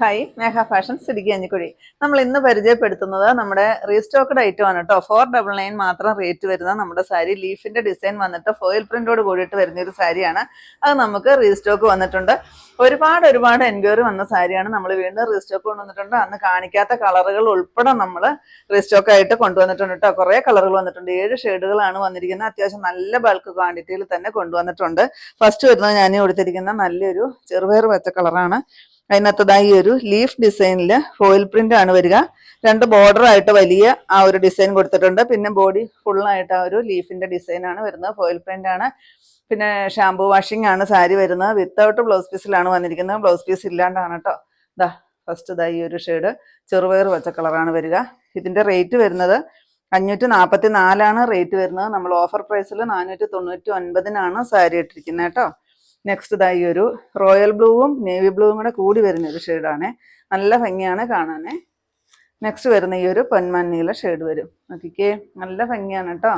Hi, മേഘ fashions Idukki അഞ്ഞിക്കുഴി. നമ്മൾ ഇന്ന് പരിചയപ്പെടുത്തുന്നത് നമ്മുടെ റീസ്റ്റോക്ക്ഡ് ഐറ്റം ആണ് കേട്ടോ. 499 മാത്രം റേറ്റ് വരുന്ന നമ്മുടെ സാരി ലീഫിന്റെ ഡിസൈൻ വന്നിട്ട് ഫോയിൽ പ്രിന്റോട് കൂടിയിട്ട് വരുന്ന ഒരു സാരിയാണ്. അത് നമുക്ക് റീസ്റ്റോക്ക് വന്നിട്ടുണ്ട്. ഒരുപാട് എൻക്വയറി വന്ന സാരിയാണ്. നമ്മൾ വീണ്ടും റീസ്റ്റോക്ക് കൊണ്ടുവന്നിട്ടുണ്ട്. അന്ന് കാണിക്കാത്ത കളറുകൾ ഉൾപ്പെടെ നമ്മൾ റീസ്റ്റോക്ക് ആയിട്ട് കൊണ്ടുവന്നിട്ടുണ്ട് കേട്ടോ. കുറേ കളറുകൾ വന്നിട്ടുണ്ട്. 7 ഷെയ്ഡുകളാണ് വന്നിരിക്കുന്നത്. അത്യാവശ്യം നല്ല ബൾക്ക് ക്വാണ്ടിറ്റിയിൽ തന്നെ കൊണ്ടുവന്നിട്ടുണ്ട്. ഫസ്റ്റ് വരുന്നത് ഞാൻ കൊടുത്തിരിക്കുന്ന നല്ലൊരു ചെറുപയർ പച്ച കളറാണ്. അതിനകത്തതായി ഒരു ലീഫ് ഡിസൈനിൽ ഫോയിൽ പ്രിന്റ് ആണ് വരിക. 2 ബോർഡർ ആയിട്ട് വലിയ ആ ഒരു ഡിസൈൻ കൊടുത്തിട്ടുണ്ട്. പിന്നെ ബോഡി ഫുള്ളായിട്ട് ആ ഒരു ലീഫിന്റെ ഡിസൈൻ ആണ് വരുന്നത്. ഫോയിൽ പ്രിന്റ് ആണ്. പിന്നെ ഷാംപൂ വാഷിംഗ് ആണ് സാരി വരുന്നത്. വിത്തൗട്ട് ബ്ലൗസ് പീസിലാണ് വന്നിരിക്കുന്നത്. ബ്ലൗസ് പീസ് ഇല്ലാണ്ടാണ് കേട്ടോ. ഇതാ ഫസ്റ്റ് ഇതായി ഒരു ഷെയ്ഡ് ചെറുപയർ പച്ച കളറാണ് വരിക. ഇതിന്റെ റേറ്റ് വരുന്നത് 544 റേറ്റ് വരുന്നത്. നമ്മൾ ഓഫർ പ്രൈസിൽ 499 സാരി ഇട്ടിരിക്കുന്നത് കേട്ടോ. നെക്സ്റ്റ് ഇതായി ഒരു റോയൽ ബ്ലൂവും നേവി ബ്ലൂവും കൂടെ കൂടി വരുന്ന ഒരു ഷെയ്ഡാണ്. നല്ല ഭംഗിയാണ് കാണാനേ. നെക്സ്റ്റ് വരുന്ന ഈ ഒരു പൊന്മഞ്ഞ ഷെയ്ഡ് വരും. നോക്കിക്കേ, നല്ല ഭംഗിയാണ് കേട്ടോ.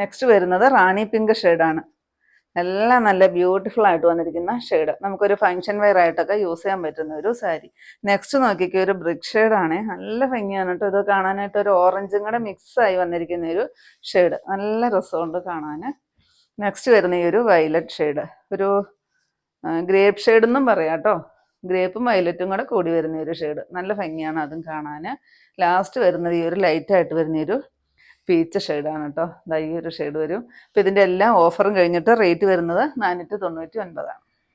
നെക്സ്റ്റ് വരുന്നത് റാണി പിങ്ക് ഷെയ്ഡാണ്. എല്ലാം നല്ല ബ്യൂട്ടിഫുൾ ആയിട്ട് വന്നിരിക്കുന്ന ഷെയ്ഡ്. നമുക്കൊരു ഫംഗ്ഷൻ വെയർ ആയിട്ടൊക്കെ യൂസ് ചെയ്യാൻ പറ്റുന്ന ഒരു സാരി. നെക്സ്റ്റ് നോക്കിക്കേ, ഒരു ബ്രിക്ക് ഷെയ്ഡാണ്. നല്ല ഭംഗിയാണ് കേട്ടോ. ഇത് കാണാനായിട്ട് ഒരു ഓറഞ്ചും കൂടെ മിക്സ് ആയി വന്നിരിക്കുന്ന ഒരു ഷെയ്ഡ്. നല്ല രസമുണ്ട് കാണാൻ. നെക്സ്റ്റ് വരുന്ന ഈ ഒരു വയലറ്റ് ഷെയ്ഡ്, ഒരു ഗ്രേപ്പ് ഷെയ്ഡ് എന്നും പറയാം കേട്ടോ. ഗ്രേപ്പും വയലറ്റും കൂടെ കൂടി വരുന്ന ഒരു ഷെയ്ഡ്. നല്ല ഭംഗിയാണ് അതും കാണാൻ. ലാസ്റ്റ് വരുന്നത് ഈ ഒരു ലൈറ്റായിട്ട് വരുന്ന ഒരു പീച്ച് ഷെയ്ഡാണ് കേട്ടോ. ഈ ഒരു ഷെയ്ഡ് വരും. അപ്പം ഇതിൻ്റെ എല്ലാം ഓഫറും കഴിഞ്ഞിട്ട് റേറ്റ് വരുന്നത് 499.